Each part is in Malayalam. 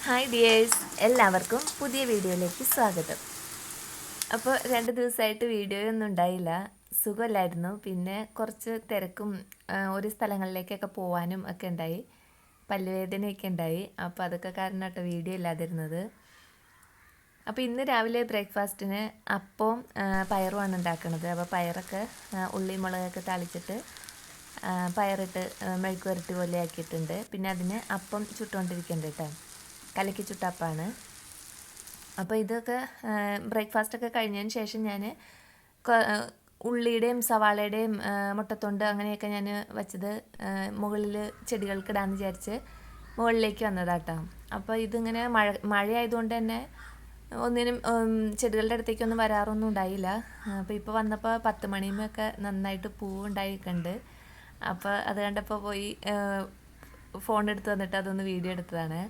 ഹായ് ഡിയേഴ്സ്, എല്ലാവർക്കും പുതിയ വീഡിയോയിലേക്ക് സ്വാഗതം. അപ്പോൾ 2 ദിവസമായിട്ട് വീഡിയോ ഒന്നും ഉണ്ടായില്ല, സുഖമല്ലായിരുന്നു. പിന്നെ കുറച്ച് തിരക്കും ഒരു സ്ഥലങ്ങളിലേക്കൊക്കെ പോകാനും ഒക്കെ ഉണ്ടായി, പല്ലുവേദനയൊക്കെ ഉണ്ടായി. അപ്പോൾ അതൊക്കെ കാരണം കേട്ടോ വീഡിയോ ഇല്ലാതിരുന്നത്. അപ്പോൾ ഇന്ന് രാവിലെ ബ്രേക്ക്ഫാസ്റ്റിന് അപ്പവും പയറുമാണ് ഉണ്ടാക്കുന്നത്. അപ്പോൾ പയറൊക്കെ ഉള്ളി മുളകൊക്കെ താളിച്ചിട്ട് പയറിട്ട് മെഴുക്ക് വരട്ടി പോലെ ആക്കിയിട്ടുണ്ട്. പിന്നെ അതിന് അപ്പം ചുട്ടുകൊണ്ടിരിക്കുന്നുണ്ട് കേട്ടോ, കലക്കി ചുട്ടപ്പാണ്. അപ്പോൾ ഇതൊക്കെ ബ്രേക്ക്ഫാസ്റ്റൊക്കെ കഴിഞ്ഞതിന് ശേഷം ഞാൻ ഉള്ളിയുടെയും സവാളയുടെയും മുട്ടത്തൊണ്ട് അങ്ങനെയൊക്കെ ഞാൻ വച്ചത് മുകളിൽ ചെടികൾക്കിടാമെന്ന് വിചാരിച്ച് മുകളിലേക്ക് വന്നതാട്ടോ. അപ്പോൾ ഇതിങ്ങനെ മഴയായതുകൊണ്ട് തന്നെ ഒന്നിനും ചെടികളുടെ അടുത്തേക്കൊന്നും വരാറൊന്നും ഉണ്ടായില്ല. അപ്പോൾ ഇപ്പോൾ വന്നപ്പോൾ 10 മണിയുമൊക്കെ നന്നായിട്ട് പൂവുണ്ടായിട്ടുണ്ട്. അപ്പോൾ അത് കണ്ടപ്പോൾ പോയി ഫോൺ എടുത്ത് വന്നിട്ട് അതൊന്ന് വീഡിയോ എടുത്തതാണ്.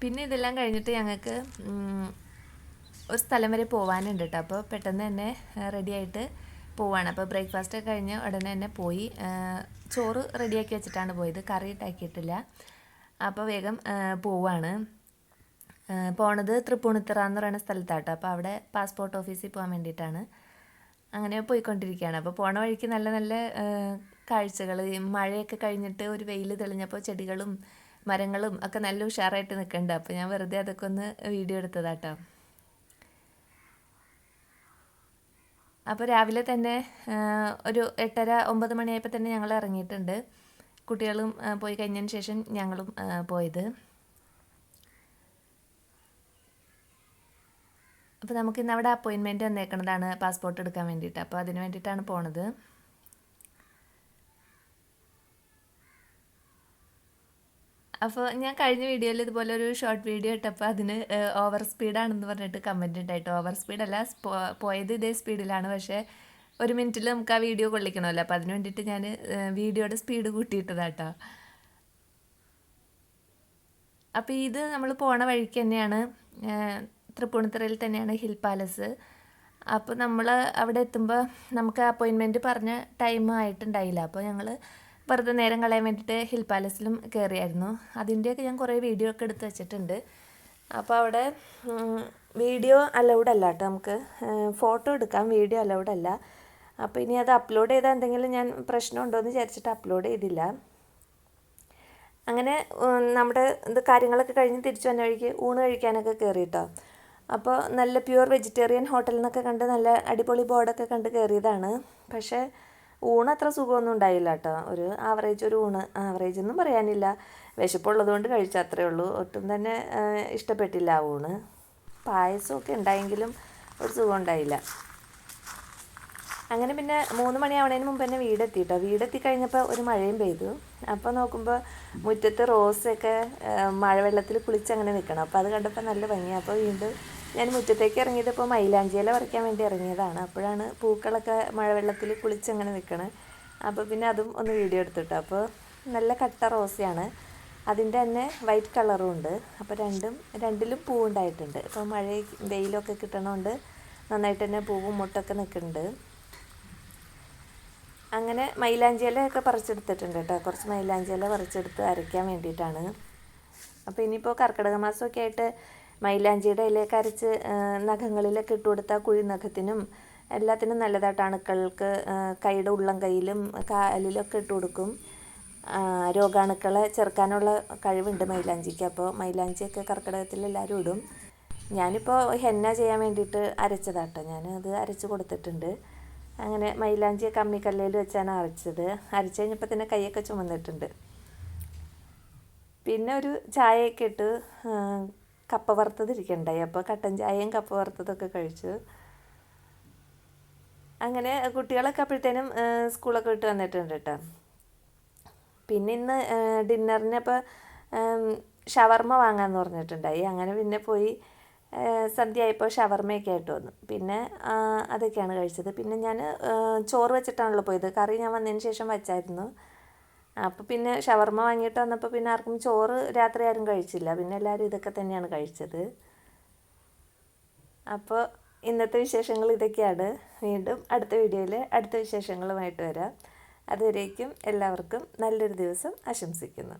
പിന്നെ ഇതെല്ലാം കഴിഞ്ഞിട്ട് ഞങ്ങൾക്ക് ഒരു സ്ഥലം വരെ പോകാനുണ്ട് കേട്ടോ. അപ്പോൾ പെട്ടെന്ന് തന്നെ റെഡിയായിട്ട് പോവാണ്. അപ്പോൾ ബ്രേക്ക്ഫാസ്റ്റ് ഒക്കെ കഴിഞ്ഞ് ഉടനെ തന്നെ പോയി. ചോറ് റെഡിയാക്കി വെച്ചിട്ടാണ് പോയത്, കറി ഇട്ടാക്കിയിട്ടില്ല. അപ്പോൾ വേഗം പോവാണ്. പോണത് തൃപ്പൂണിത്തുറ എന്ന് പറയുന്ന സ്ഥലത്താട്ടോ. അപ്പോൾ അവിടെ പാസ്പോർട്ട് ഓഫീസിൽ പോകാൻ വേണ്ടിയിട്ടാണ്. അങ്ങനെ പോയിക്കൊണ്ടിരിക്കുകയാണ്. അപ്പോൾ പോണ വഴിക്ക് നല്ല നല്ല കാഴ്ചകൾ, മഴയൊക്കെ കഴിഞ്ഞിട്ട് ഒരു വെയിൽ തെളിഞ്ഞപ്പോൾ ചെടികളും മരങ്ങളും ഒക്കെ നല്ല ഉഷാറായിട്ട് നിൽക്കുന്നുണ്ട്. അപ്പോൾ ഞാൻ വെറുതെ അതൊക്കെ ഒന്ന് വീഡിയോ എടുത്തതാട്ടോ. അപ്പോൾ രാവിലെ തന്നെ ഒരു 8:30-9 മണിയായപ്പോൾ തന്നെ ഞങ്ങൾ ഇറങ്ങിയിട്ടുണ്ട്. കുട്ടികളും പോയി കഴിഞ്ഞതിന് ശേഷം ഞങ്ങളും പോയത്. അപ്പോൾ നമുക്കിന്ന് അവിടെ അപ്പോയിൻമെൻറ്റ് വന്നേക്കുന്നതാണ് പാസ്പോർട്ട് എടുക്കാൻ വേണ്ടിയിട്ട്. അപ്പോൾ അതിന് വേണ്ടിയിട്ടാണ് പോണത്. അപ്പോൾ ഞാൻ കഴിഞ്ഞ വീഡിയോയിൽ ഇതുപോലെ ഒരു ഷോർട്ട് വീഡിയോ ഇട്ടപ്പോൾ അതിന് ഓവർ സ്പീഡാണെന്ന് പറഞ്ഞിട്ട് കമൻറ്റ് ഉണ്ടായിട്ട്. ഓവർ സ്പീഡല്ല, പോയത് ഇതേ സ്പീഡിലാണ്, പക്ഷേ 1 മിനിറ്റിൽ നമുക്ക് ആ വീഡിയോ കൊള്ളിക്കണമല്ലോ. അപ്പോൾ അതിന് വേണ്ടിയിട്ട് ഞാൻ വീഡിയോയുടെ സ്പീഡ് കൂട്ടിയിട്ടതാട്ടോ. അപ്പോൾ ഇത് നമ്മൾ പോണ വഴിക്ക് തന്നെയാണ്, തൃപ്പൂണിത്തുറയിൽ തന്നെയാണ് ഹിൽ പാലസ്. അപ്പോൾ നമ്മൾ അവിടെ എത്തുമ്പോൾ നമുക്ക് അപ്പോയിൻമെൻറ്റ് പറഞ്ഞ ടൈം ആയിട്ടുണ്ടായില്ല. അപ്പോൾ ഞങ്ങൾ വെറുതെ നേരം കളയാൻ വേണ്ടിയിട്ട് ഹിൽ പാലസിലും കയറിയായിരുന്നു. അതിൻ്റെയൊക്കെ ഞാൻ കുറേ വീഡിയോ ഒക്കെ എടുത്ത് വെച്ചിട്ടുണ്ട്. അപ്പോൾ അവിടെ വീഡിയോ അലൗഡ് അല്ല കേട്ടോ, നമുക്ക് ഫോട്ടോ എടുക്കാം, വീഡിയോ അലൗഡ് അല്ല. അപ്പോൾ ഇനി അത് അപ്ലോഡ് ചെയ്താൽ എന്തെങ്കിലും ഞാൻ പ്രശ്നമുണ്ടോ എന്ന് വിചാരിച്ചിട്ട് അപ്ലോഡ് ചെയ്തില്ല. അങ്ങനെ നമ്മുടെ കാര്യങ്ങളൊക്കെ കഴിഞ്ഞ് തിരിച്ചു വന്ന വഴിക്ക് ഊണ് കഴിക്കാനൊക്കെ കയറി കേട്ടോ. അപ്പോൾ നല്ല പ്യുവർ വെജിറ്റേറിയൻ ഹോട്ടലിൽ നിന്നൊക്കെ കണ്ട് നല്ല അടിപൊളി ബോർഡൊക്കെ കണ്ട് കയറിയതാണ്. പക്ഷേ ഊണ് അത്ര സുഖമൊന്നും ഉണ്ടായില്ല കേട്ടോ. ഒരു ആവറേജ് ഒരു ഊണ്, ആവറേജ് ഒന്നും പറയാനില്ല, വിശപ്പുള്ളത് കൊണ്ട് കഴിച്ചാൽ അത്രേ ഉള്ളൂ. ഒട്ടും തന്നെ ഇഷ്ടപ്പെട്ടില്ല ആ ഊണ്. പായസമൊക്കെ ഉണ്ടായെങ്കിലും ഒരു സുഖം ഉണ്ടായില്ല. അങ്ങനെ പിന്നെ 3 മണിയാവണതിന് മുമ്പ് തന്നെ വീടെത്തി കേട്ടോ. വീടെത്തി കഴിഞ്ഞപ്പോൾ ഒരു മഴയും പെയ്തു. അപ്പോൾ നോക്കുമ്പോൾ മുറ്റത്ത് റോസൊക്കെ മഴവെള്ളത്തിൽ കുളിച്ചങ്ങനെ നിൽക്കണം. അപ്പോൾ അത് കണ്ടപ്പോൾ നല്ല ഭംഗിയാണ്. അപ്പോൾ വീണ്ടും ഞാൻ മുറ്റത്തേക്ക് ഇറങ്ങിയതിപ്പോൾ മൈലാഞ്ചിയില പറിക്കാൻ വേണ്ടി ഇറങ്ങിയതാണ്. അപ്പോഴാണ് പൂക്കളൊക്കെ മഴവെള്ളത്തിൽ കുളിച്ചങ്ങനെ നിൽക്കണത്. അപ്പോൾ പിന്നെ അതും ഒന്ന് വീഡിയോ എടുത്തിട്ടോ. അപ്പോൾ നല്ല കട്ട റോസയാണ്, അതിൻ്റെ തന്നെ വൈറ്റ് കളറും ഉണ്ട്. അപ്പോൾ രണ്ടിലും പൂവുണ്ടായിട്ടുണ്ട്. അപ്പോൾ വെയിലൊക്കെ കിട്ടണോണ്ട് നന്നായിട്ട് തന്നെ പൂവും മുട്ടൊക്കെ നിൽക്കുന്നുണ്ട്. അങ്ങനെ മൈലാഞ്ചിയിലൊക്കെ പറിച്ചെടുത്തിട്ടുണ്ട് കേട്ടോ. കുറച്ച് മൈലാഞ്ചിയില പറിച്ചെടുത്ത് അരയ്ക്കാൻ വേണ്ടിയിട്ടാണ്. അപ്പോൾ ഇനിയിപ്പോൾ കർക്കിടക മാസമൊക്കെ ആയിട്ട് മൈലാഞ്ചിയുടെ ഇലയൊക്കെ അരച്ച് നഖങ്ങളിലൊക്കെ ഇട്ട് കൊടുത്താൽ കുഴിനഖത്തിനും എല്ലാത്തിനും നല്ലതായിട്ട്. അണുക്കൾക്ക് കൈയുടെ ഉള്ളം കൈയിലും കാലിലൊക്കെ ഇട്ട് കൊടുക്കും. രോഗാണുക്കളെ ചെറുക്കാനുള്ള കഴിവുണ്ട് മൈലാഞ്ചിക്ക്. അപ്പോൾ മൈലാഞ്ചിയൊക്കെ കർക്കിടകത്തിൽ എല്ലാവരും ഇടും. ഞാനിപ്പോൾ ഹെന്ന ചെയ്യാൻ വേണ്ടിയിട്ട് അരച്ചതാട്ടോ, ഞാനത് അരച്ച് കൊടുത്തിട്ടുണ്ട്. അങ്ങനെ മൈലാഞ്ചിയൊക്കെ അമ്മിക്കല്ലിൽ വെച്ചാണ് അരച്ചത്. അരച്ച് കഴിഞ്ഞപ്പോൾ തന്നെ കൈയൊക്കെ ചുമന്നിട്ടുണ്ട്. പിന്നെ ഒരു ചായയൊക്കെ ഇട്ട് കപ്പ വറുത്തതിരിക്കണ്ടായി. അപ്പോൾ കട്ടൻ ചായയും കപ്പ വറുത്തതൊക്കെ കഴിച്ചു. അങ്ങനെ കുട്ടികളൊക്കെ അപ്പോഴത്തേനും സ്കൂളൊക്കെ വിട്ട് വന്നിട്ടുണ്ട് കേട്ടോ. പിന്നെ ഇന്ന് ഡിന്നറിന് അപ്പോൾ ഷവർമ്മ വാങ്ങാമെന്ന് പറഞ്ഞിട്ടുണ്ടായി. അങ്ങനെ പിന്നെ പോയി സന്ധ്യയായപ്പോൾ ഷവർമ്മയൊക്കെ ആയിട്ട് വന്നു. പിന്നെ അതൊക്കെയാണ് കഴിച്ചത്. പിന്നെ ഞാൻ ചോറ് വെച്ചിട്ടാണല്ലോ പോയത്, കറി ഞാൻ വന്നതിന് ശേഷം വെച്ചായിരുന്നു. അപ്പോൾ പിന്നെ ഷവർമ്മ വാങ്ങിയിട്ട് വന്നപ്പോൾ പിന്നെ ആർക്കും ചോറ് രാത്രി ആരും കഴിച്ചില്ല. പിന്നെ എല്ലാവരും ഇതൊക്കെ തന്നെയാണ് കഴിച്ചത്. അപ്പോൾ ഇന്നത്തെ വിശേഷങ്ങൾ ഇതൊക്കെയാണ്. വീണ്ടും അടുത്ത വീഡിയോയിൽ അടുത്ത വിശേഷങ്ങളുമായിട്ട് വരാം. അതുവരേക്കും എല്ലാവർക്കും നല്ലൊരു ദിവസം ആശംസിക്കുന്നു.